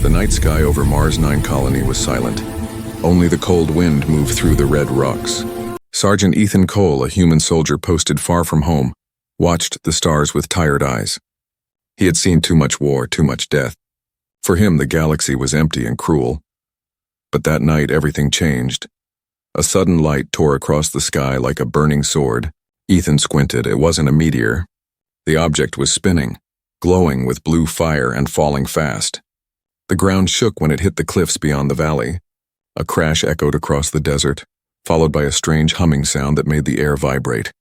The night sky over Mars 9 colony was silent. Only the cold wind moved through the red rocks. Sergeant Ethan Cole, a human soldier posted far from home, watched the stars with tired eyes. He had seen too much war, too much death. For him, the galaxy was empty and cruel. But that night, everything changed. A sudden light tore across the sky like a burning sword. Ethan squinted. It wasn't a meteor. The object was spinning, glowing with blue fire and falling fast. The ground shook when it hit the cliffs beyond the valley. A crash echoed across the desert, followed by a strange humming sound that made the air vibrate.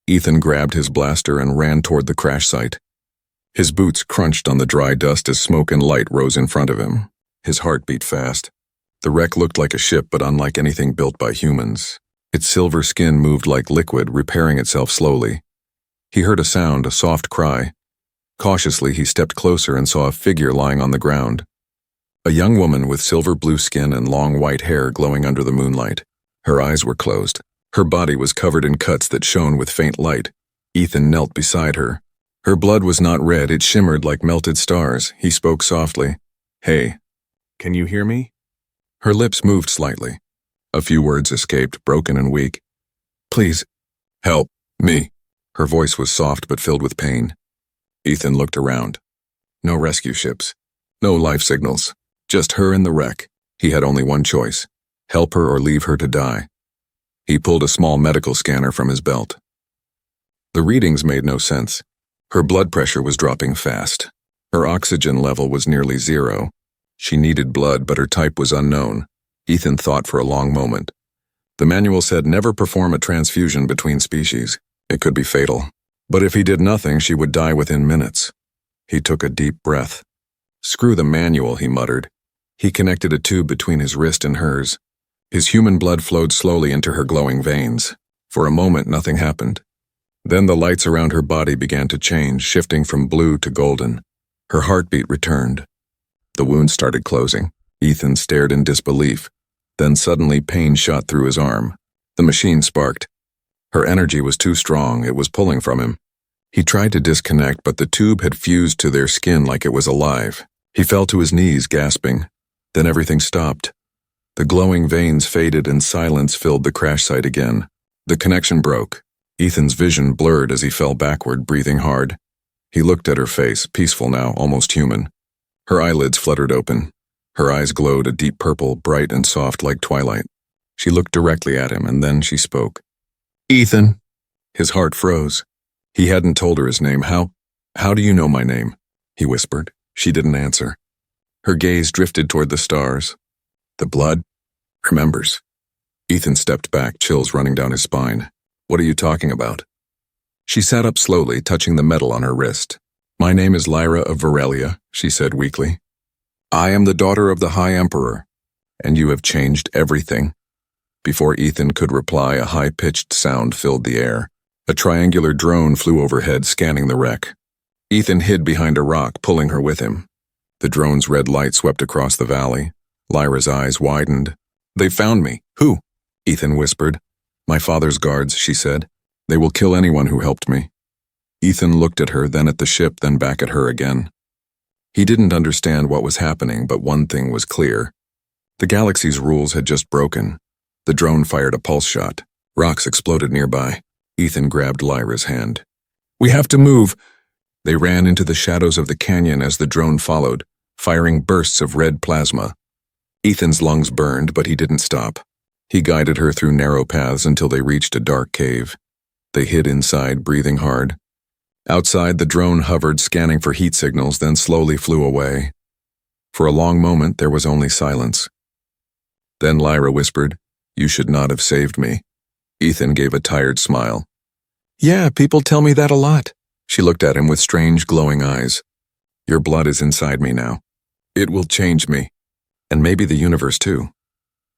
Ethan grabbed his blaster and ran toward the crash site. His boots crunched on the dry dust as smoke and light rose in front of him. His heart beat fast. The wreck looked like a ship, but unlike anything built by humans. Its silver skin moved like liquid, repairing itself slowly. He heard a sound, a soft cry. Cautiously, he stepped closer and saw a figure lying on the ground. A young woman with silver blue skin and long white hair glowing under the moonlight. Her eyes were closed. Her body was covered in cuts that shone with faint light. Ethan knelt beside her. Her blood was not red, it shimmered like melted stars. He spoke softly. "Hey, can you hear me?" Her lips moved slightly. A few words escaped, broken and weak. "Please, help me." Her voice was soft but filled with pain. Ethan looked around. No rescue ships. No life signals. Just her in the wreck. He had only one choice. Help her or leave her to die. He pulled a small medical scanner from his belt. The readings made no sense. Her blood pressure was dropping fast. Her oxygen level was nearly zero. She needed blood, but her type was unknown. Ethan thought for a long moment. The manual said never perform a transfusion between species. It could be fatal. But if he did nothing, she would die within minutes. He took a deep breath. "Screw the manual," he muttered. He connected a tube between his wrist and hers. His human blood flowed slowly into her glowing veins. For a moment, nothing happened. Then the lights around her body began to change, shifting from blue to golden. Her heartbeat returned. The wound started closing. Ethan stared in disbelief. Then suddenly pain shot through his arm. The machine sparked. Her energy was too strong, it was pulling from him. He tried to disconnect, but the tube had fused to their skin like it was alive. He fell to his knees, gasping. Then everything stopped. The glowing veins faded and silence filled the crash site again. The connection broke. Ethan's vision blurred as he fell backward, breathing hard. He looked at her face, peaceful now, almost human. Her eyelids fluttered open. Her eyes glowed a deep purple, bright and soft like twilight. She looked directly at him, and then she spoke. "Ethan." His heart froze. He hadn't told her his name. How do you know my name?" he whispered. She didn't answer. Her gaze drifted toward the stars. "The blood remembers." Ethan stepped back, chills running down his spine. "What are you talking about?" She sat up slowly, touching the metal on her wrist. "My name is Lyra of Varelia," she said weakly. "I am the daughter of the High Emperor, and you have changed everything." Before Ethan could reply, a high-pitched sound filled the air. A triangular drone flew overhead, scanning the wreck. Ethan hid behind a rock, pulling her with him. The drone's red light swept across the valley. Lyra's eyes widened. "They found me." "Who?" Ethan whispered. "My father's guards," she said. "They will kill anyone who helped me." Ethan looked at her, then at the ship, then back at her again. He didn't understand what was happening, but one thing was clear. The galaxy's rules had just broken. The drone fired a pulse shot. Rocks exploded nearby. Ethan grabbed Lyra's hand. "We have to move." They ran into the shadows of the canyon as the drone followed, firing bursts of red plasma. Ethan's lungs burned, but he didn't stop. He guided her through narrow paths until they reached a dark cave. They hid inside, breathing hard. Outside, the drone hovered, scanning for heat signals, then slowly flew away. For a long moment, there was only silence. Then Lyra whispered, "You should not have saved me." Ethan gave a tired smile. "Yeah, people tell me that a lot." She looked at him with strange, glowing eyes. "Your blood is inside me now. It will change me. And maybe the universe too."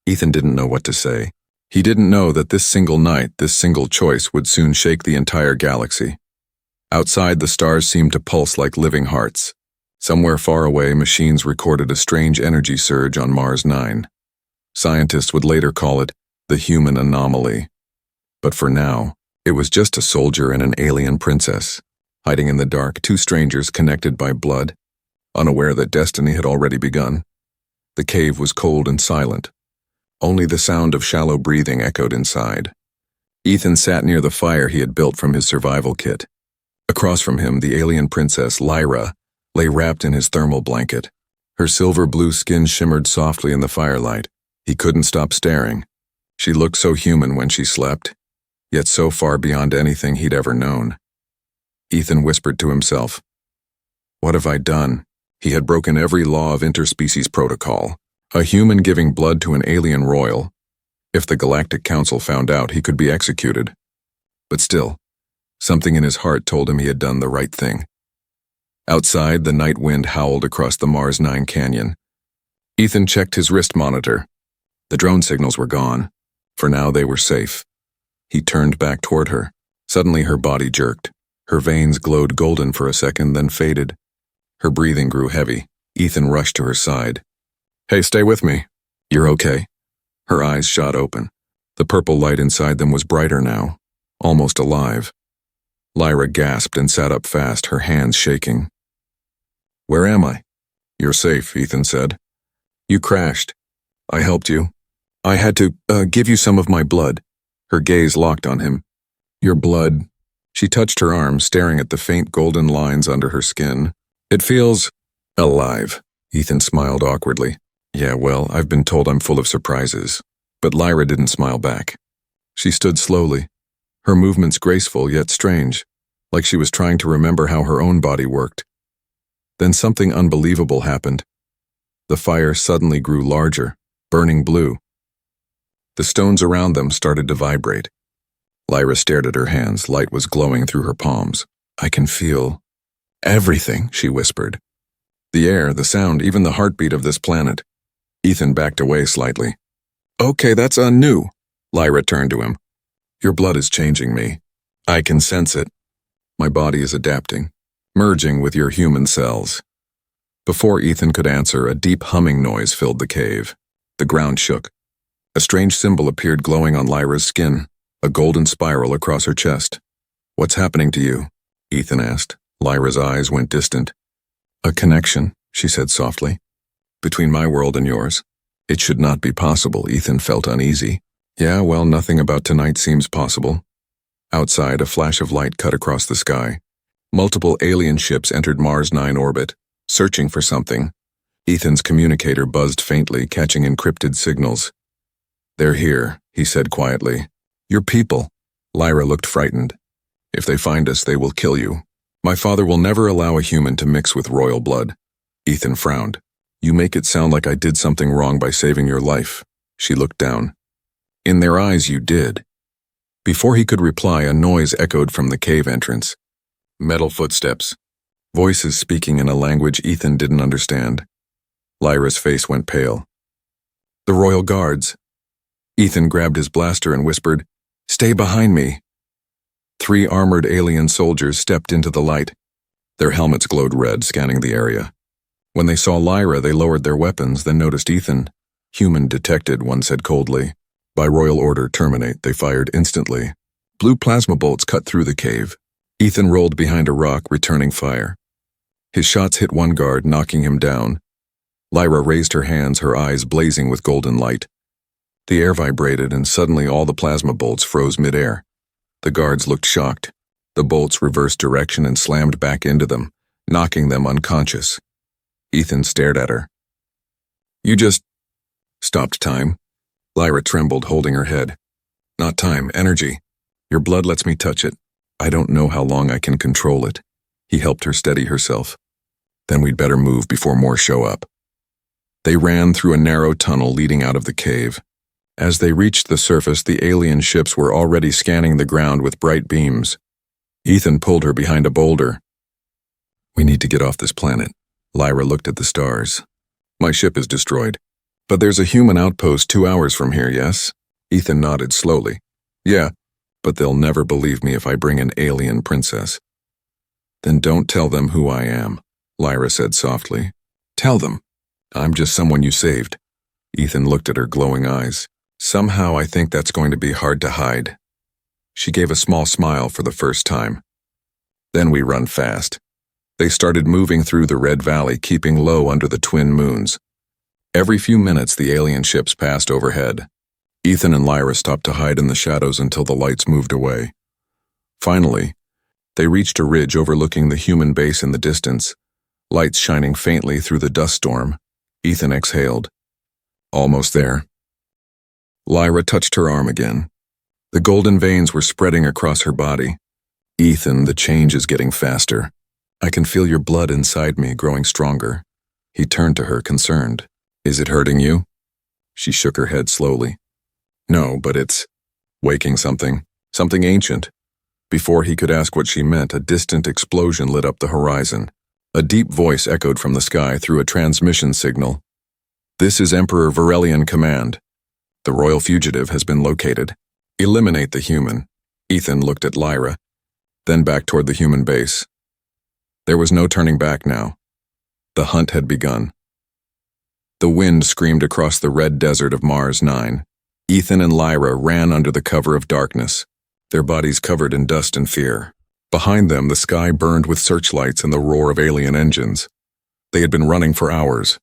Ethan didn't know what to say. He didn't know that this single night, this single choice would soon shake the entire galaxy. Outside, the stars seemed to pulse like living hearts. Somewhere far away, machines recorded a strange energy surge on Mars 9. Scientists would later call it the human anomaly. But for now, it was just a soldier and an alien princess. Hiding in the dark, two strangers connected by blood. unaware that destiny had already begun. The cave was cold and silent. Only the sound of shallow breathing echoed inside. Ethan sat near the fire he had built from his survival kit. Across from him, the alien princess, Lyra, lay wrapped in his thermal blanket. Her silver-blue skin shimmered softly in the firelight. He couldn't stop staring. She looked so human when she slept, yet so far beyond anything he'd ever known. Ethan whispered to himself, "What have I done?" He had broken every law of interspecies protocol. A human giving blood to an alien royal. If the Galactic Council found out, he could be executed. But still, something in his heart told him he had done the right thing. Outside, the night wind howled across the Mars 9 canyon. Ethan checked his wrist monitor. The drone signals were gone. For now, they were safe. He turned back toward her. Suddenly, her body jerked. Her veins glowed golden for a second, then faded. Her breathing grew heavy. Ethan rushed to her side. "Hey, stay with me. You're okay." Her eyes shot open. The purple light inside them was brighter now, almost alive. Lyra gasped and sat up fast, her hands shaking. "Where am I?" "You're safe," Ethan said. "You crashed. I helped you. I had to, give you some of my blood." Her gaze locked on him. "Your blood." She touched her arm, staring at the faint golden lines under her skin. "It feels alive." Ethan smiled awkwardly. "Yeah, well, I've been told I'm full of surprises." But Lyra didn't smile back. She stood slowly, her movements graceful yet strange, like she was trying to remember how her own body worked. Then something unbelievable happened. The fire suddenly grew larger, burning blue. The stones around them started to vibrate. Lyra stared at her hands. Light was glowing through her palms. "I can feel everything," she whispered. "The air, the sound, even the heartbeat of this planet." Ethan backed away slightly. "Okay, that's new." Lyra turned to him. "Your blood is changing me. I can sense it. My body is adapting, merging with your human cells." Before Ethan could answer, a deep humming noise filled the cave. The ground shook. A strange symbol appeared glowing on Lyra's skin, a golden spiral across her chest. "What's happening to you?" Ethan asked. Lyra's eyes went distant. "A connection," she said softly, "between my world and yours." It should not be possible. Ethan felt uneasy. "Yeah, well, nothing about tonight seems possible." Outside, a flash of light cut across the sky. Multiple alien ships entered Mars 9 orbit, searching for something. Ethan's communicator buzzed faintly, catching encrypted signals. "They're here," he said quietly. "Your people." Lyra looked frightened. "If they find us, they will kill you. My father will never allow a human to mix with royal blood." Ethan frowned. "You make it sound like I did something wrong by saving your life." She looked down. "In their eyes, you did." Before he could reply, a noise echoed from the cave entrance. Metal footsteps. Voices speaking in a language Ethan didn't understand. Lyra's face went pale. "The royal guards." Ethan grabbed his blaster and whispered, "Stay behind me." 3 armored alien soldiers stepped into the light. Their helmets glowed red, scanning the area. When they saw Lyra, they lowered their weapons, then noticed Ethan. "Human detected," one said coldly. "By royal order, terminate." They fired instantly. Blue plasma bolts cut through the cave. Ethan rolled behind a rock, returning fire. His shots hit one guard, knocking him down. Lyra raised her hands, her eyes blazing with golden light. The air vibrated, and suddenly all the plasma bolts froze midair. The guards looked shocked. The bolts reversed direction and slammed back into them, knocking them unconscious. Ethan stared at her. "You just stopped time." Lyra trembled, holding her head. "Not time, energy. Your blood lets me touch it. I don't know how long I can control it." He helped her steady herself. "Then we'd better move before more show up." They ran through a narrow tunnel leading out of the cave. As they reached the surface, the alien ships were already scanning the ground with bright beams. Ethan pulled her behind a boulder. "We need to get off this planet." Lyra looked at the stars. "My ship is destroyed. But there's a human outpost 2 hours from here, yes?" Ethan nodded slowly. "Yeah, but they'll never believe me if I bring an alien princess." "Then don't tell them who I am," Lyra said softly. "Tell them. I'm just someone you saved." Ethan looked at her glowing eyes. "Somehow I think that's going to be hard to hide." She gave a small smile for the first time. "Then we run fast." They started moving through the Red Valley, keeping low under the twin moons. Every few minutes, the alien ships passed overhead. Ethan and Lyra stopped to hide in the shadows until the lights moved away. Finally, they reached a ridge overlooking the human base in the distance, lights shining faintly through the dust storm. Ethan exhaled. Almost there. Lyra touched her arm again. The golden veins were spreading across her body. Ethan, the change is getting faster. I can feel your blood inside me growing stronger. He turned to her, concerned. Is it hurting you? She shook her head slowly. No, but it's waking something ancient. Before he could ask what she meant, a distant explosion lit up the horizon. A deep voice echoed from the sky through a transmission signal. This is Emperor Varelian Command. The royal fugitive has been located. Eliminate the human. Ethan looked at Lyra, then back toward the human base. There was no turning back now. The hunt had begun. The wind screamed across the red desert of Mars 9. Ethan and Lyra ran under the cover of darkness, their bodies covered in dust and fear. Behind them, the sky burned with searchlights and the roar of alien engines. They had been running for hours.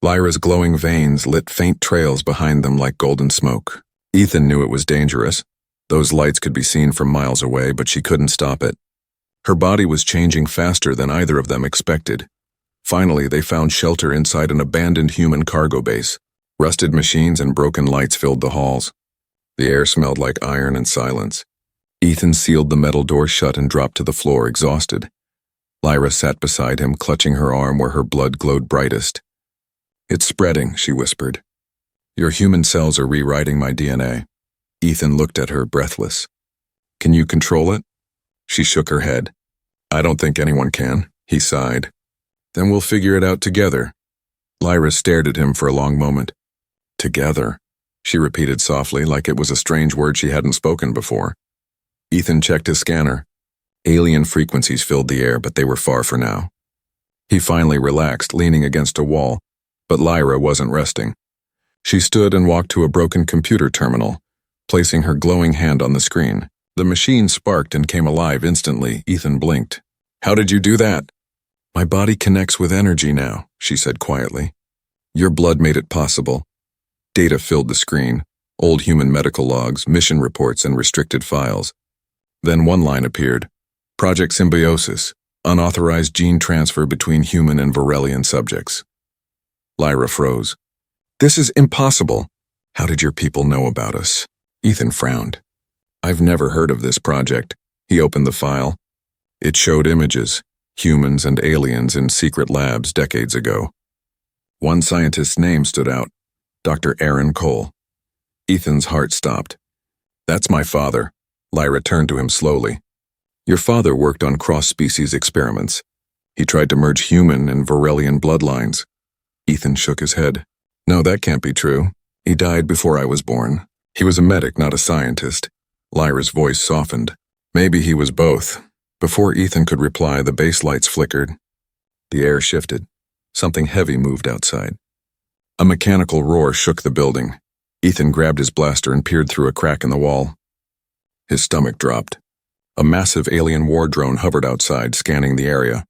Lyra's glowing veins lit faint trails behind them like golden smoke. Ethan knew it was dangerous. Those lights could be seen from miles away, but she couldn't stop it. Her body was changing faster than either of them expected. Finally, they found shelter inside an abandoned human cargo base. Rusted machines and broken lights filled the halls. The air smelled like iron and silence. Ethan sealed the metal door shut and dropped to the floor, exhausted. Lyra sat beside him, clutching her arm where her blood glowed brightest. It's spreading, she whispered. Your human cells are rewriting my DNA. Ethan looked at her, breathless. Can you control it? She shook her head. I don't think anyone can, he sighed. Then we'll figure it out together. Lyra stared at him for a long moment. Together, she repeated softly, like it was a strange word she hadn't spoken before. Ethan checked his scanner. Alien frequencies filled the air, but they were far for now. He finally relaxed, leaning against a wall, but Lyra wasn't resting. She stood and walked to a broken computer terminal, placing her glowing hand on the screen. The machine sparked and came alive instantly. Ethan blinked. How did you do that? My body connects with energy now, she said quietly. Your blood made it possible. Data filled the screen, old human medical logs, mission reports, and restricted files. Then one line appeared. Project Symbiosis, unauthorized gene transfer between human and Varelian subjects. Lyra froze. This is impossible. How did your people know about us? Ethan frowned. I've never heard of this project. He opened the file. It showed images, humans and aliens in secret labs decades ago. One scientist's name stood out, Dr. Aaron Cole. Ethan's heart stopped. That's my father. Lyra turned to him slowly. Your father worked on cross-species experiments. He tried to merge human and Varelian bloodlines. Ethan shook his head. No, that can't be true. He died before I was born. He was a medic, not a scientist. Lyra's voice softened. Maybe he was both. Before Ethan could reply, the base lights flickered. The air shifted. Something heavy moved outside. A mechanical roar shook the building. Ethan grabbed his blaster and peered through a crack in the wall. His stomach dropped. A massive alien war drone hovered outside, scanning the area.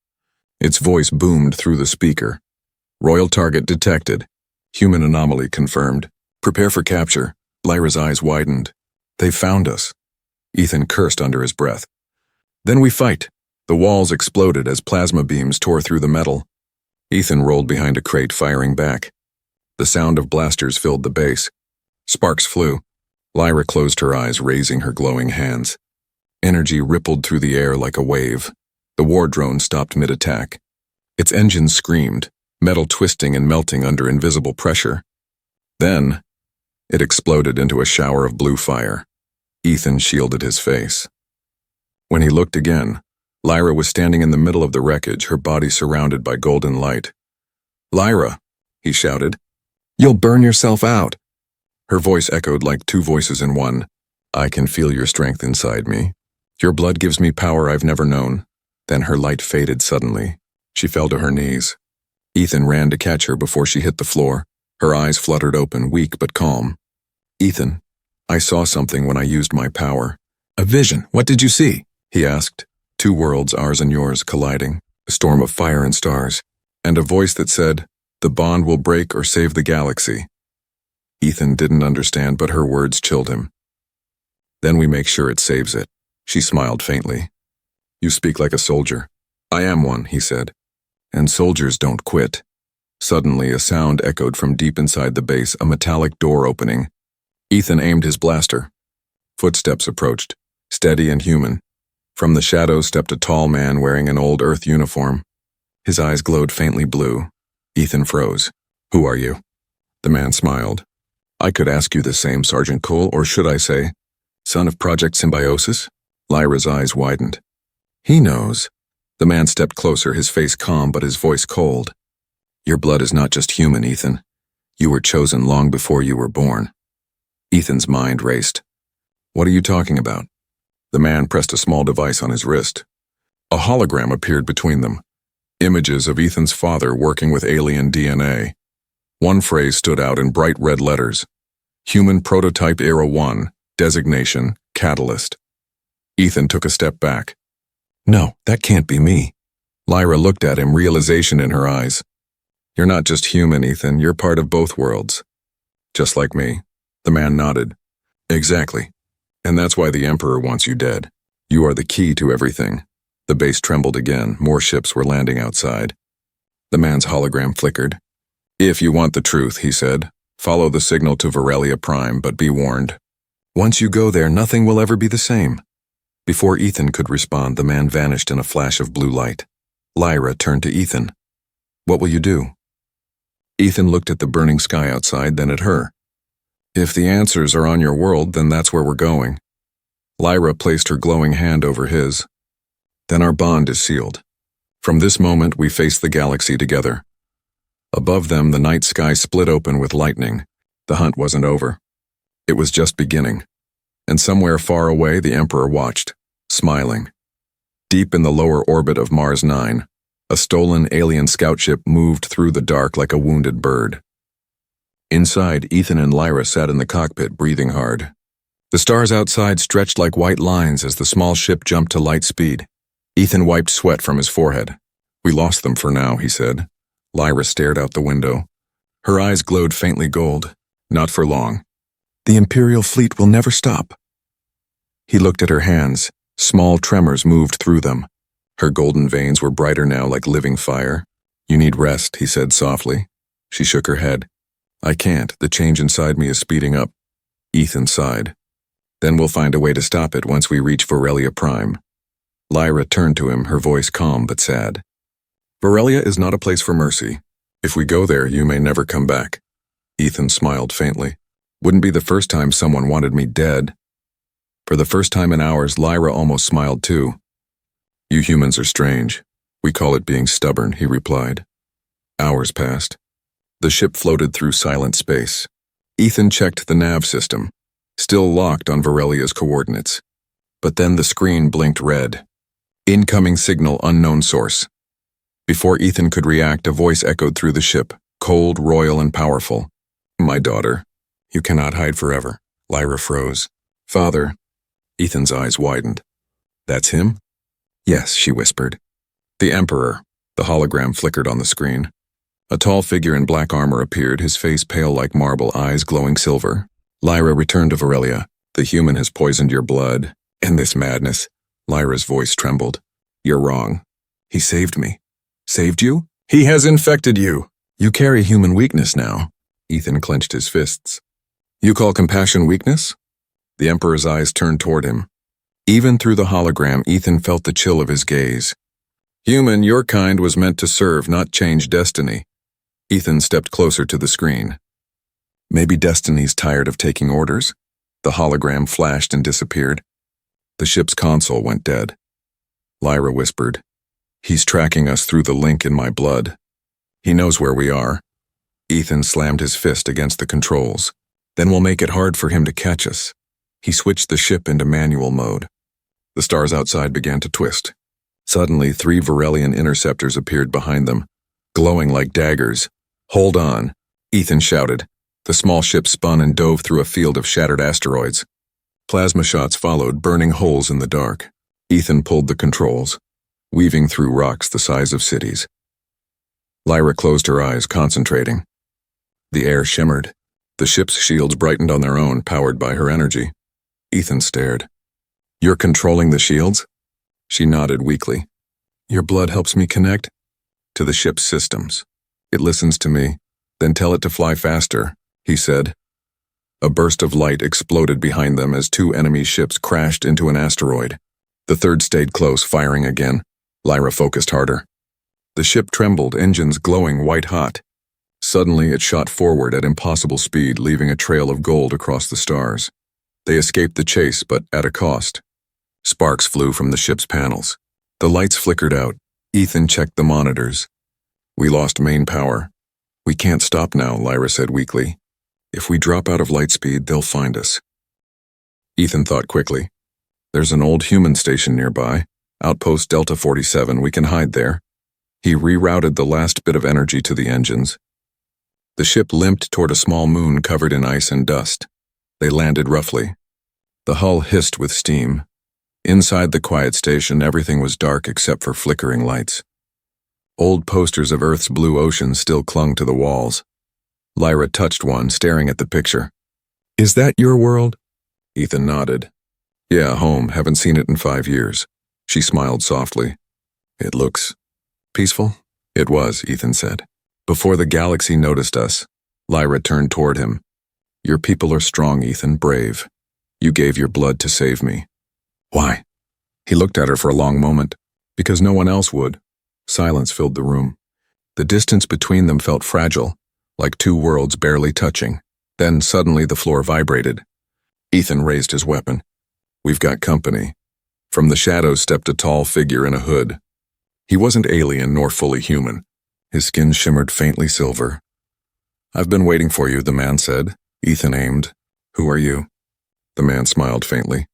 Its voice boomed through the speaker. Royal target detected. Human anomaly confirmed. Prepare for capture. Lyra's eyes widened. They found us. Ethan cursed under his breath. Then we fight. The walls exploded as plasma beams tore through the metal. Ethan rolled behind a crate, firing back. The sound of blasters filled the base. Sparks flew. Lyra closed her eyes, raising her glowing hands. Energy rippled through the air like a wave. The war drone stopped mid-attack. Its engines screamed, metal twisting and melting under invisible pressure. Then, it exploded into a shower of blue fire. Ethan shielded his face. When he looked again, Lyra was standing in the middle of the wreckage, her body surrounded by golden light. Lyra, he shouted. You'll burn yourself out. Her voice echoed like two voices in one. I can feel your strength inside me. Your blood gives me power I've never known. Then her light faded suddenly. She fell to her knees. Ethan ran to catch her before she hit the floor. Her eyes fluttered open, weak but calm. Ethan, I saw something when I used my power. A vision. What did you see? He asked. Two worlds, ours and yours, colliding. a storm of fire and stars, and a voice that said, "The bond will break or save the galaxy." Ethan didn't understand, but her words chilled him. "Then we make sure it saves it." She smiled faintly. "You speak like a soldier." "I am one," he said. "And soldiers don't quit." Suddenly, a sound echoed from deep inside the base, a metallic door opening. Ethan aimed his blaster. Footsteps approached, steady and human. From the shadows stepped a tall man wearing an old Earth uniform. His eyes glowed faintly blue. Ethan froze. "Who are you?" The man smiled. "I could ask you the same, Sergeant Cole, or should I say, son of Project Symbiosis?" Lyra's eyes widened. "He knows." The man stepped closer, his face calm but his voice cold. "Your blood is not just human, Ethan. You were chosen long before you were born." Ethan's mind raced. "What are you talking about?" The man pressed a small device on his wrist. A hologram appeared between them. Images of Ethan's father working with alien DNA. One phrase stood out in bright red letters. Human Prototype Era 1, designation, Catalyst. Ethan took a step back. "No, that can't be me." Lyra looked at him, realization in her eyes. "You're not just human, Ethan. You're part of both worlds." "Just like me." The man nodded. "Exactly. And that's why the Emperor wants you dead. You are the key to everything." The base trembled again. More ships were landing outside. The man's hologram flickered. "If you want the truth," he said, "follow the signal to Varelia Prime, but be warned. Once you go there, nothing will ever be the same." Before Ethan could respond, the man vanished in a flash of blue light. Lyra turned to Ethan. "What will you do?" Ethan looked at the burning sky outside, then at her. "If the answers are on your world, then that's where we're going." Lyra placed her glowing hand over his. "Then our bond is sealed. From this moment, we face the galaxy together." Above them, the night sky split open with lightning. The hunt wasn't over. It was just beginning. And somewhere far away, the Emperor watched, smiling. Deep in the lower orbit of Mars 9, a stolen alien scout ship moved through the dark like a wounded bird. Inside, Ethan and Lyra sat in the cockpit, breathing hard. The stars outside stretched like white lines as the small ship jumped to light speed. Ethan wiped sweat from his forehead. "We lost them for now," he said. Lyra stared out the window. Her eyes glowed faintly gold. "Not for long. The Imperial fleet will never stop." He looked at her hands. Small tremors moved through them. Her golden veins were brighter now, like living fire. "You need rest," he said softly. She shook her head. "I can't. The change inside me is speeding up." Ethan sighed. "Then we'll find a way to stop it once we reach Varelia Prime." Lyra turned to him, her voice calm but sad. "Varelia is not a place for mercy. If we go there, you may never come back." Ethan smiled faintly. "Wouldn't be the first time someone wanted me dead." For the first time in hours, Lyra almost smiled too. "You humans are strange. We call it being stubborn," he replied. Hours passed. The ship floated through silent space. Ethan checked the nav system, still locked on Varelia's coordinates. But then the screen blinked red. "Incoming signal, unknown source." Before Ethan could react, a voice echoed through the ship, cold, royal, and powerful. "My daughter, you cannot hide forever." Lyra froze. "Father." Ethan's eyes widened. "That's him?" "Yes," she whispered. "The Emperor." The hologram flickered on the screen. A tall figure in black armor appeared, his face pale like marble, eyes glowing silver. "Lyra, return to Varelia. The human has poisoned your blood. And this madness." Lyra's voice trembled. "You're wrong. He saved me." "Saved you?" "He has infected you." "You carry human weakness now." Ethan clenched his fists. "You call compassion weakness?" The Emperor's eyes turned toward him. Even through the hologram, Ethan felt the chill of his gaze. "Human, your kind was meant to serve, not change destiny." Ethan stepped closer to the screen. "Maybe destiny's tired of taking orders?" The hologram flashed and disappeared. The ship's console went dead. Lyra whispered, "He's tracking us through the link in my blood. He knows where we are." Ethan slammed his fist against the controls. "Then we'll make it hard for him to catch us." He switched the ship into manual mode. The stars outside began to twist. Suddenly, 3 Varelian interceptors appeared behind them, glowing like daggers. "Hold on," Ethan shouted. The small ship spun and dove through a field of shattered asteroids. Plasma shots followed, burning holes in the dark. Ethan pulled the controls. weaving through rocks the size of cities. Lyra closed her eyes, concentrating. The air shimmered. The ship's shields brightened on their own, powered by her energy. Ethan stared. "You're controlling the shields?" She nodded weakly. "Your blood helps me connect to the ship's systems. It listens to me, then tell it to fly faster," he said. A burst of light exploded behind them as two enemy ships crashed into an asteroid. The third stayed close, firing again. Lyra focused harder. The ship trembled, engines glowing white-hot. Suddenly, it shot forward at impossible speed, leaving a trail of gold across the stars. They escaped the chase, but at a cost. Sparks flew from the ship's panels. The lights flickered out. Ethan checked the monitors. "We lost main power." "We can't stop now," Lyra said weakly. "If we drop out of light speed, they'll find us." Ethan thought quickly. "There's an old human station nearby. Outpost Delta 47, we can hide there." He rerouted the last bit of energy to the engines. The ship limped toward a small moon covered in ice and dust. They landed roughly. The hull hissed with steam. Inside the quiet station, everything was dark except for flickering lights. Old posters of Earth's blue ocean still clung to the walls. Lyra touched one, staring at the picture. "Is that your world?" Ethan nodded. "Yeah, home. Haven't seen it in 5 years." She smiled softly. "It looks peaceful?" "It was," Ethan said. "Before the galaxy noticed us." Lyra turned toward him. "Your people are strong, Ethan, brave. You gave your blood to save me." "Why?" He looked at her for a long moment. "Because no one else would." Silence filled the room. The distance between them felt fragile, like two worlds barely touching. Then suddenly the floor vibrated. Ethan raised his weapon. "We've got company." From the shadows stepped a tall figure in a hood. He wasn't alien nor fully human. His skin shimmered faintly silver. "I've been waiting for you," the man said. Ethan aimed. "Who are you?" The man smiled faintly.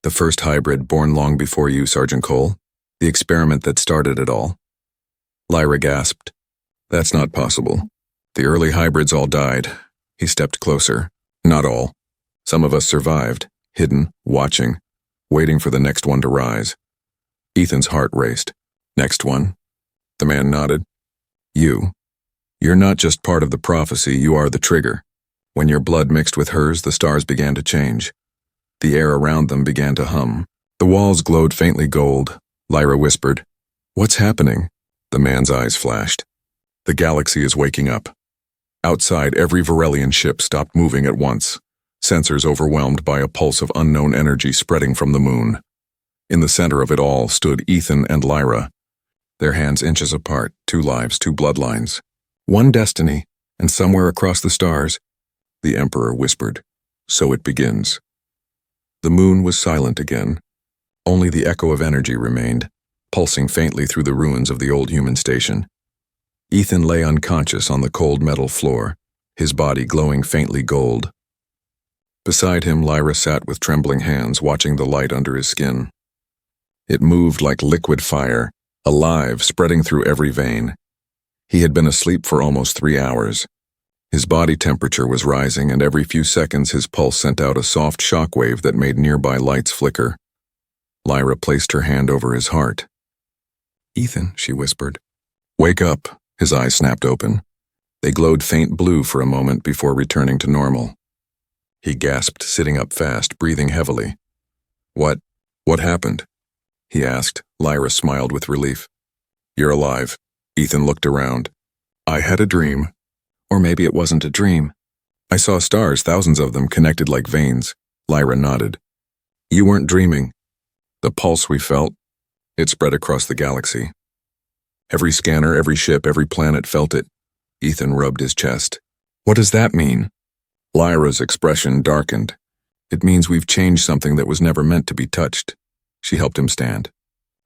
"The first hybrid born long before you, Sergeant Cole. The experiment that started it all." Lyra gasped. "That's not possible. The early hybrids all died." He stepped closer. "Not all. Some of us survived, hidden, watching, waiting for the next one to rise." Ethan's heart raced. "Next one?" The man nodded. "You. You're not just part of the prophecy, you are the trigger. When your blood mixed with hers, the stars began to change. The air around them began to hum. The walls glowed faintly gold." Lyra whispered. "What's happening?" The man's eyes flashed. "The galaxy is waking up." Outside, every Varelian ship stopped moving at once, sensors overwhelmed by a pulse of unknown energy spreading from the moon. In the center of it all stood Ethan and Lyra, their hands inches apart, 2 lives, 2 bloodlines. "One destiny, and somewhere across the stars," the Emperor whispered. "So it begins." The moon was silent again. Only the echo of energy remained, pulsing faintly through the ruins of the old human station. Ethan lay unconscious on the cold metal floor, his body glowing faintly gold. Beside him, Lyra sat with trembling hands, watching the light under his skin. It moved like liquid fire, alive, spreading through every vein. He had been asleep for almost 3 hours. His body temperature was rising, and every few seconds his pulse sent out a soft shockwave that made nearby lights flicker. Lyra placed her hand over his heart. "Ethan," she whispered. "Wake up." His eyes snapped open. They glowed faint blue for a moment before returning to normal. He gasped, sitting up fast, breathing heavily. What happened?" he asked. Lyra smiled with relief. "You're alive." Ethan looked around. "I had a dream." Or maybe it wasn't a dream. "I saw stars, thousands of them, connected like veins." Lyra nodded. "You weren't dreaming." "The pulse we felt, it spread across the galaxy. Every scanner, every ship, every planet felt it." Ethan rubbed his chest. "What does that mean?" Lyra's expression darkened. "It means we've changed something that was never meant to be touched." She helped him stand.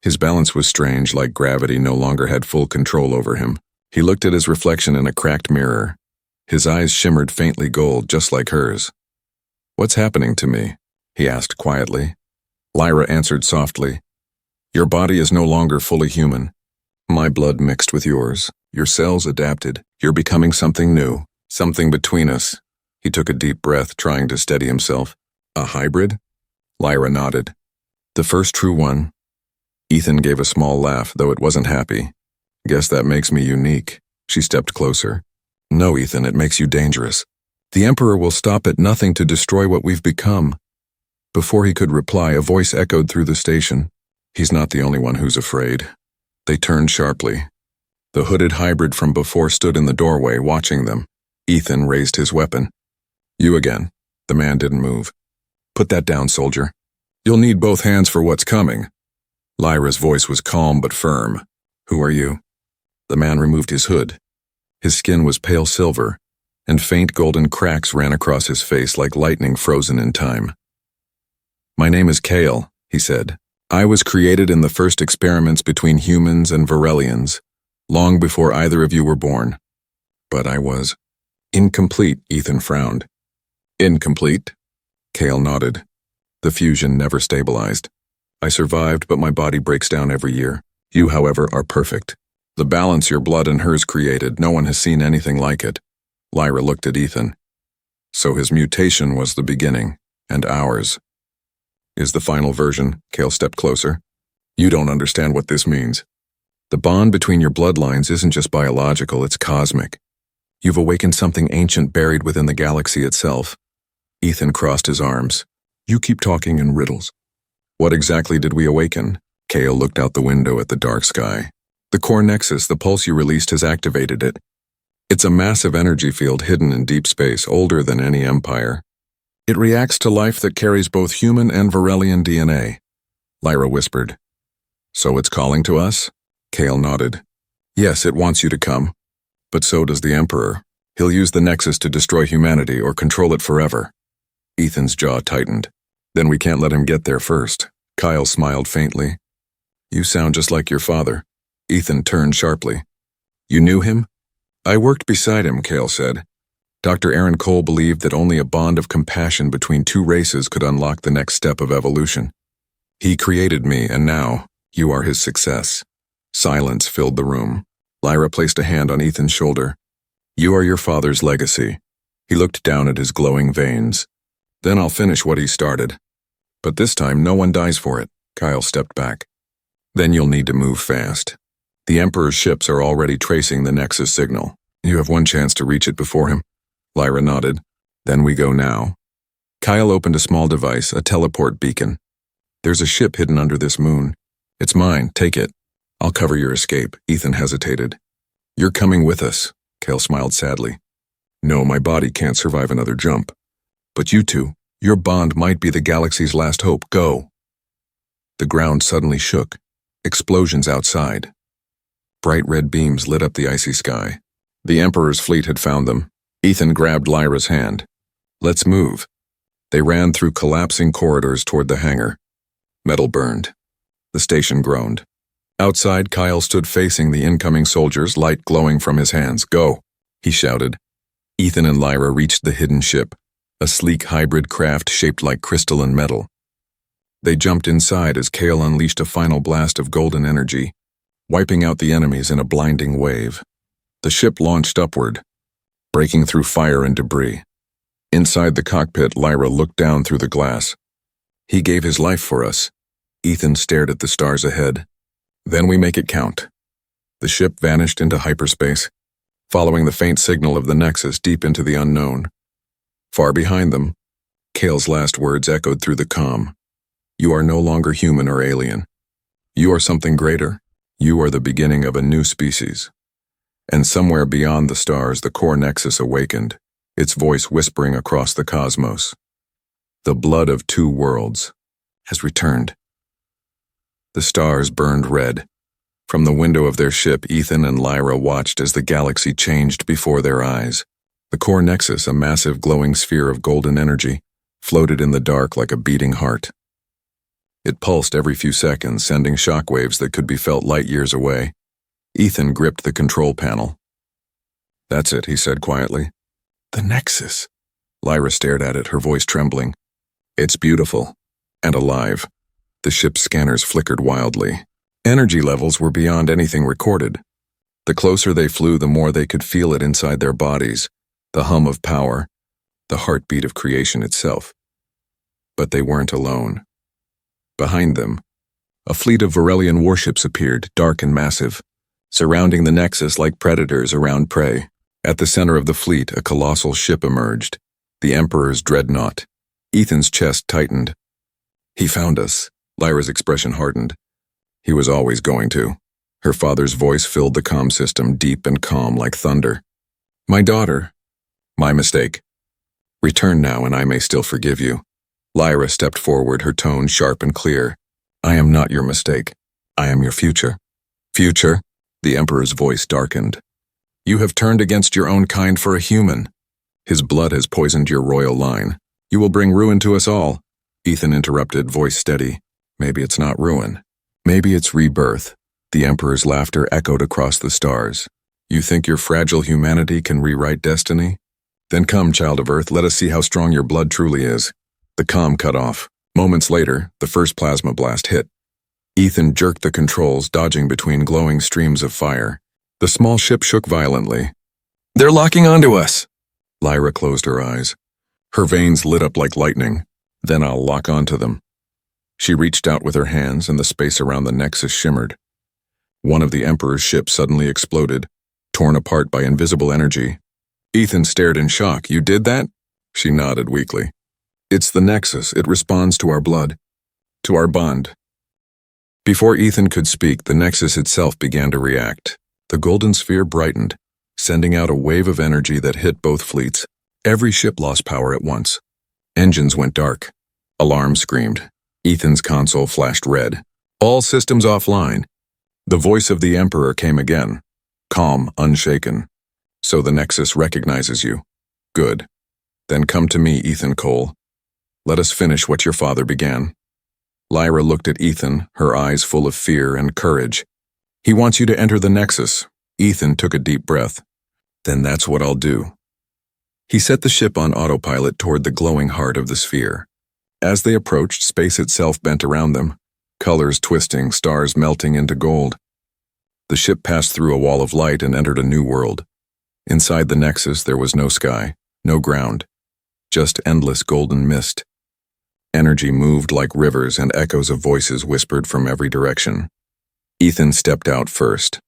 His balance was strange, like gravity no longer had full control over him. He looked at his reflection in a cracked mirror. His eyes shimmered faintly gold, just like hers. "What's happening to me?" he asked quietly. Lyra answered softly. "Your body is no longer fully human. My blood mixed with yours. Your cells adapted. You're becoming something new, something between us." He took a deep breath, trying to steady himself. "A hybrid?" Lyra nodded. "The first true one." Ethan gave a small laugh, though it wasn't happy. Guess that makes me unique. She stepped closer. No, Ethan, it makes you dangerous. The Emperor will stop at nothing to destroy what we've become. Before he could reply, a voice echoed through the station. He's not the only one who's afraid. They turned sharply. The hooded hybrid from before stood in the doorway, watching them. Ethan raised his weapon. You again. The man didn't move. Put that down, soldier. You'll need both hands for what's coming. Lyra's voice was calm but firm. Who are you? The man removed his hood. His skin was pale silver, and faint golden cracks ran across his face like lightning frozen in time. My name is Kale, he said. I was created in the first experiments between humans and Varelians, long before either of you were born. But I was incomplete, Ethan frowned. Incomplete? Kale nodded. The fusion never stabilized. I survived, but my body breaks down every year. You, however, are perfect. The balance your blood and hers created, no one has seen anything like it. Lyra looked at Ethan. So his mutation was the beginning, and ours is the final version. Kale stepped closer. You don't understand what this means. The bond between your bloodlines isn't just biological, it's cosmic. You've awakened something ancient buried within the galaxy itself. Ethan crossed his arms. You keep talking in riddles. What exactly did we awaken? Kale looked out the window at the dark sky. The core nexus, the pulse you released, has activated it. It's a massive energy field hidden in deep space, older than any empire. It reacts to life that carries both human and Varelian DNA. Lyra whispered. So it's calling to us? Kale nodded. Yes, it wants you to come. But so does the Emperor. He'll use the nexus to destroy humanity or control it forever. Ethan's jaw tightened. Then we can't let him get there first. Kyle smiled faintly. You sound just like your father. Ethan turned sharply. You knew him? I worked beside him, Kale said. Dr. Aaron Cole believed that only a bond of compassion between two races could unlock the next step of evolution. He created me, and now, you are his success. Silence filled the room. Lyra placed a hand on Ethan's shoulder. You are your father's legacy. He looked down at his glowing veins. Then I'll finish what he started. But this time, no one dies for it. Kyle stepped back. Then you'll need to move fast. The Emperor's ships are already tracing the Nexus signal. You have one chance to reach it before him. Lyra nodded. Then we go now. Kyle opened a small device, a teleport beacon. There's a ship hidden under this moon. It's mine, take it. I'll cover your escape. Ethan hesitated. You're coming with us. Kale smiled sadly. No, my body can't survive another jump. But you two, your bond might be the galaxy's last hope. Go. The ground suddenly shook. Explosions outside. Bright red beams lit up the icy sky. The Emperor's fleet had found them. Ethan grabbed Lyra's hand. Let's move. They ran through collapsing corridors toward the hangar. Metal burned. The station groaned. Outside, Kyle stood facing the incoming soldiers, light glowing from his hands. Go, he shouted. Ethan and Lyra reached the hidden ship, a sleek hybrid craft shaped like crystalline metal. They jumped inside as Kale unleashed a final blast of golden energy, wiping out the enemies in a blinding wave. The ship launched upward, breaking through fire and debris. Inside the cockpit, Lyra looked down through the glass. He gave his life for us. Ethan stared at the stars ahead. Then we make it count. The ship vanished into hyperspace, following the faint signal of the Nexus deep into the unknown. Far behind them, Kale's last words echoed through the comm. You are no longer human or alien. You are something greater. You are the beginning of a new species. And somewhere beyond the stars, the core Nexus awakened, its voice whispering across the cosmos. The blood of two worlds has returned. The stars burned red. From the window of their ship, Ethan and Lyra watched as the galaxy changed before their eyes. The core Nexus, a massive glowing sphere of golden energy, floated in the dark like a beating heart. It pulsed every few seconds, sending shockwaves that could be felt light years away. Ethan gripped the control panel. That's it, he said quietly. The Nexus. Lyra stared at it, her voice trembling. It's beautiful. And alive. The ship's scanners flickered wildly. Energy levels were beyond anything recorded. The closer they flew, the more they could feel it inside their bodies, the hum of power, the heartbeat of creation itself. But they weren't alone. Behind them, A fleet of Varelian warships appeared, dark and massive, surrounding the Nexus like predators around prey. At the center of the fleet, a colossal ship emerged, the Emperor's dreadnought. Ethan's chest tightened. He found us. Lyra's expression hardened. He was always going to. Her father's voice filled the comm system, deep and calm like thunder. My daughter. My mistake. Return now and I may still forgive you. Lyra stepped forward, her tone sharp and clear. I am not your mistake. I am your future. Future? The Emperor's voice darkened. You have turned against your own kind for a human. His blood has poisoned your royal line. You will bring ruin to us all. Ethan interrupted, voice steady. Maybe it's not ruin. Maybe it's rebirth. The Emperor's laughter echoed across the stars. You think your fragile humanity can rewrite destiny? Then come, child of Earth, let us see how strong your blood truly is. The comm cut off. Moments later, the first plasma blast hit. Ethan jerked the controls, dodging between glowing streams of fire. The small ship shook violently. They're locking onto us! Lyra closed her eyes. Her veins lit up like lightning. Then I'll lock onto them. She reached out with her hands, and the space around the Nexus shimmered. One of the Emperor's ships suddenly exploded, torn apart by invisible energy. Ethan stared in shock. You did that? She nodded weakly. It's the Nexus. It responds to our blood. To our bond. Before Ethan could speak, the Nexus itself began to react. The golden sphere brightened, sending out a wave of energy that hit both fleets. Every ship lost power at once. Engines went dark. Alarms screamed. Ethan's console flashed red. All systems offline. The voice of the Emperor came again. Calm, unshaken. So the Nexus recognizes you. Good. Then come to me, Ethan Cole. Let us finish what your father began. Lyra looked at Ethan, her eyes full of fear and courage. He wants you to enter the Nexus. Ethan took a deep breath. Then that's what I'll do. He set the ship on autopilot toward the glowing heart of the sphere. As they approached, space itself bent around them, colors twisting, stars melting into gold. The ship passed through a wall of light and entered a new world. Inside the Nexus there was no sky, no ground, just endless golden mist. Energy moved like rivers and echoes of voices whispered from every direction. Ethan stepped out first.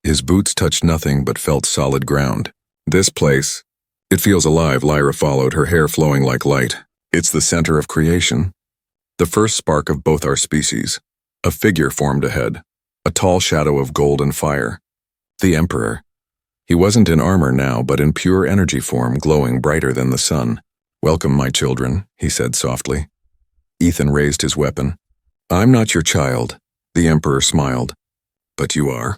His boots touched nothing but felt solid ground. This place, it feels alive, Lyra followed, her hair flowing like light. It's the center of creation. The first spark of both our species. A figure formed ahead, a tall shadow of gold and fire. The Emperor. He wasn't in armor now, but in pure energy form, glowing brighter than the sun. Welcome, my children, he said softly. Ethan raised his weapon. I'm not your child, the Emperor smiled. But you are.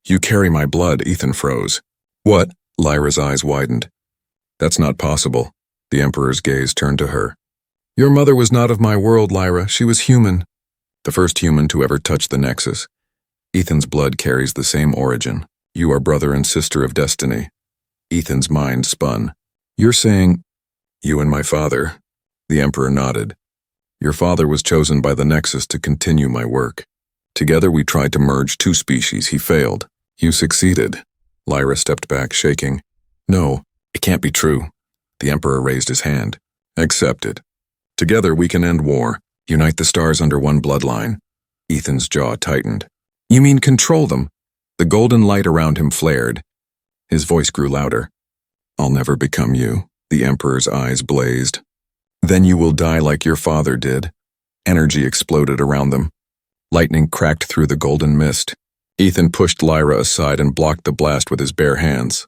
You carry my blood, Ethan froze. What? Lyra's eyes widened. That's not possible. The Emperor's gaze turned to her. Your mother was not of my world, Lyra. She was human. The first human to ever touch the Nexus. Ethan's blood carries the same origin. You are brother and sister of destiny. Ethan's mind spun. You're saying, you and my father. The Emperor nodded. Your father was chosen by the Nexus to continue my work. Together we tried to merge two species. He failed. You succeeded. Lyra stepped back, shaking. No, it can't be true. The Emperor raised his hand. Accept it. Together we can end war, unite the stars under one bloodline. Ethan's jaw tightened. You mean control them? The golden light around him flared. His voice grew louder. I'll never become you. The Emperor's eyes blazed. Then you will die like your father did. Energy exploded around them. Lightning cracked through the golden mist. Ethan pushed Lyra aside and blocked the blast with his bare hands.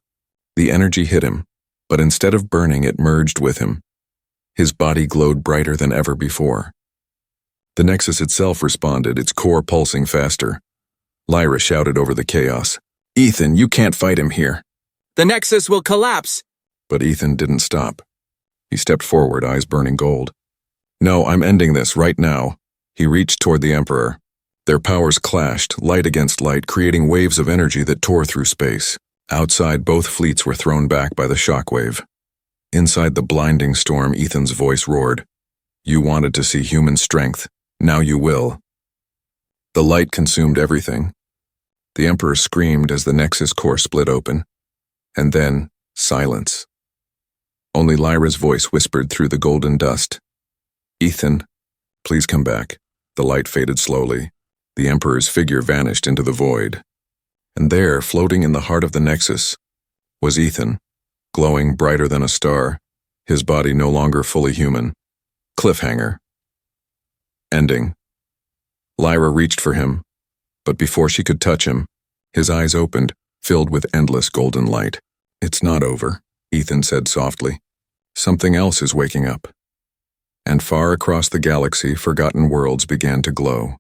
The energy hit him, but instead of burning, it merged with him. His body glowed brighter than ever before. The Nexus itself responded, its core pulsing faster. Lyra shouted over the chaos. Ethan, you can't fight him here. The Nexus will collapse. But Ethan didn't stop. He stepped forward, eyes burning gold. No, I'm ending this right now. He reached toward the Emperor. Their powers clashed, light against light, creating waves of energy that tore through space. Outside, both fleets were thrown back by the shockwave. Inside the blinding storm, Ethan's voice roared. You wanted to see human strength. Now you will. The light consumed everything. The Emperor screamed as the Nexus core split open. And then, silence. Only Lyra's voice whispered through the golden dust. Ethan, please come back. The light faded slowly. The Emperor's figure vanished into the void. And there, floating in the heart of the Nexus, was Ethan, glowing brighter than a star, his body no longer fully human. Cliffhanger. Ending. Lyra reached for him, but before she could touch him, his eyes opened, filled with endless golden light. "It's not over," Ethan said softly. "Something else is waking up." And far across the galaxy, forgotten worlds began to glow.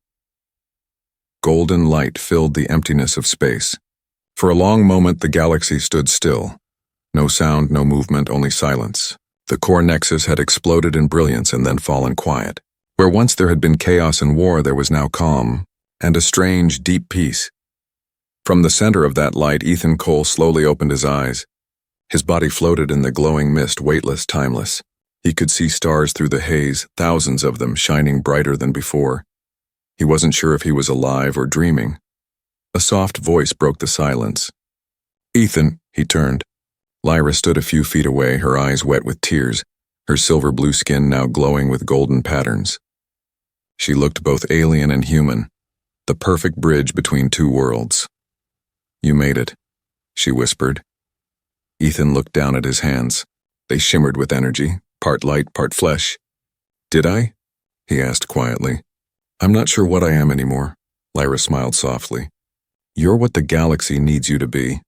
Golden light filled the emptiness of space. For a long moment, the galaxy stood still. No sound, no movement, only silence. The core nexus had exploded in brilliance and then fallen quiet. Where once there had been chaos and war, there was now calm, and a strange, deep peace. From the center of that light, Ethan Cole slowly opened his eyes. His body floated in the glowing mist, weightless, timeless. He could see stars through the haze, thousands of them shining brighter than before. He wasn't sure if he was alive or dreaming. A soft voice broke the silence. "Ethan," he turned. Lyra stood a few feet away, her eyes wet with tears, her silver blue skin now glowing with golden patterns. She looked both alien and human, the perfect bridge between two worlds. "You made it," she whispered. Ethan looked down at his hands. They shimmered with energy, part light, part flesh. "Did I?" he asked quietly. "I'm not sure what I am anymore," Lyra smiled softly. "You're what the galaxy needs you to be."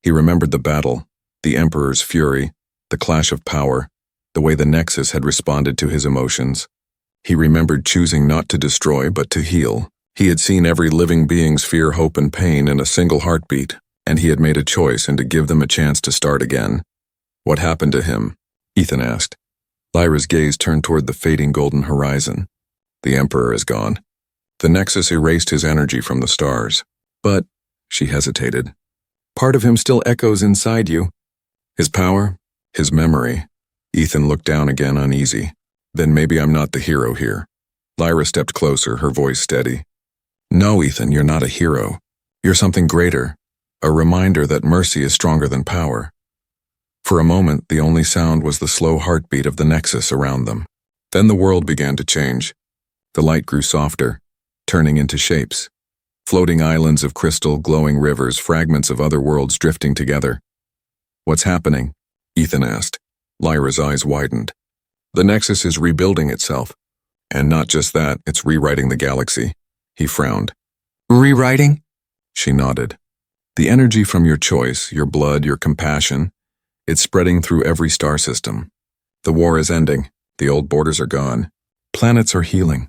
He remembered the battle, the Emperor's fury, the clash of power, the way the Nexus had responded to his emotions. He remembered choosing not to destroy but to heal. He had seen every living being's fear, hope, and pain in a single heartbeat, and he had made a choice and to give them a chance to start again. "What happened to him?" Ethan asked. Lyra's gaze turned toward the fading golden horizon. "The Emperor is gone." The Nexus erased his energy from the stars. "But," she hesitated, "part of him still echoes inside you." "His power? His memory?" Ethan looked down again, uneasy. "Then maybe I'm not the hero here." Lyra stepped closer, her voice steady. "No, Ethan, you're not a hero. You're something greater, a reminder that mercy is stronger than power." For a moment, the only sound was the slow heartbeat of the Nexus around them. Then the world began to change. The light grew softer, turning into shapes. Floating islands of crystal, glowing rivers, fragments of other worlds drifting together. "What's happening?" Ethan asked. Lyra's eyes widened. "The Nexus is rebuilding itself. And not just that, it's rewriting the galaxy." He frowned. "Rewriting?" She nodded. "The energy from your choice, your blood, your compassion, it's spreading through every star system. The war is ending. The old borders are gone. Planets are healing.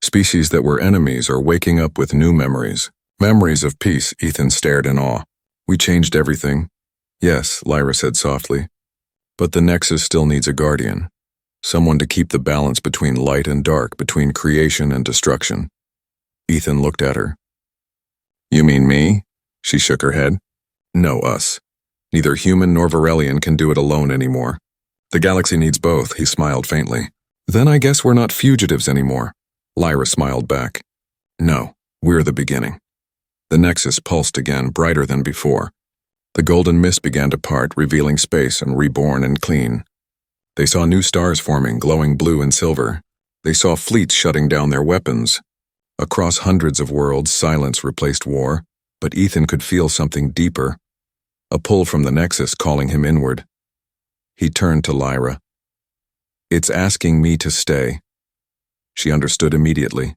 Species that were enemies are waking up with new memories. Memories of peace." Ethan stared in awe. "We changed everything." "Yes," Lyra said softly. "But the Nexus still needs a guardian. Someone to keep the balance between light and dark, between creation and destruction." Ethan looked at her. "You mean me?" She shook her head. "No, us. Neither human nor Varelian can do it alone anymore. The galaxy needs both," he smiled faintly. "Then I guess we're not fugitives anymore." Lyra smiled back. "No, we're the beginning." The Nexus pulsed again, brighter than before. The golden mist began to part, revealing space and reborn and clean. They saw new stars forming, glowing blue and silver. They saw fleets shutting down their weapons. Across hundreds of worlds, silence replaced war, but Ethan could feel something deeper, a pull from the Nexus calling him inward. He turned to Lyra. "It's asking me to stay." She understood immediately.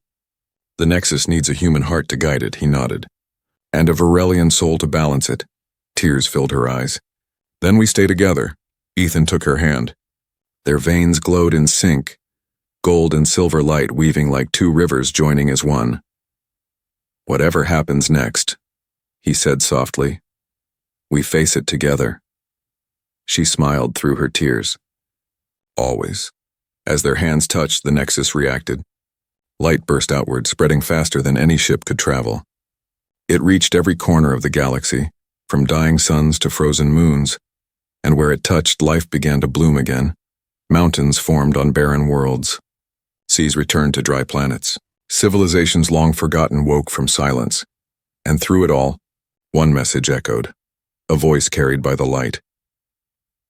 "The Nexus needs a human heart to guide it," he nodded. "And a Varelian soul to balance it." Tears filled her eyes. "Then we stay together." Ethan took her hand. Their veins glowed in sync, gold and silver light weaving like two rivers joining as one. "Whatever happens next," he said softly, "we face it together." She smiled through her tears. "Always." As their hands touched, the Nexus reacted. Light burst outward, spreading faster than any ship could travel. It reached every corner of the galaxy, from dying suns to frozen moons, and where it touched, life began to bloom again. Mountains formed on barren worlds. Seas returned to dry planets. Civilizations long forgotten woke from silence. And through it all, one message echoed, a voice carried by the light.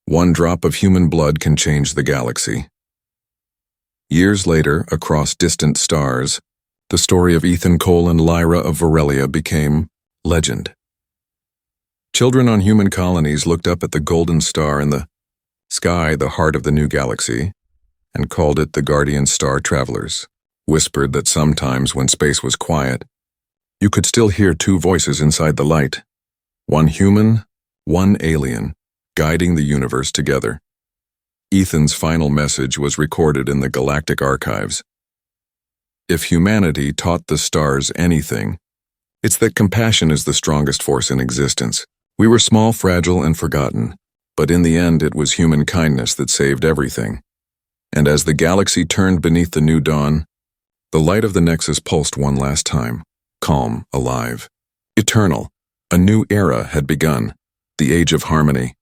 One drop of human blood can change the galaxy. Years later, across distant stars, The story of Ethan Cole and Lyra of Varelia became legend. Children on human colonies looked up at the golden star in the sky, the heart of the new galaxy, and called it the guardian star travelers, whispered that sometimes when space was quiet, you could still hear two voices inside the light, one human, one alien, guiding the universe together. Ethan's final message was recorded in the galactic archives. If humanity taught the stars anything, it's that compassion is the strongest force in existence. We were small, fragile, and forgotten, but in the end it was human kindness that saved everything. And as the galaxy turned beneath the new dawn, the light of the Nexus pulsed one last time, calm, alive, eternal. A new era had begun, the age of harmony.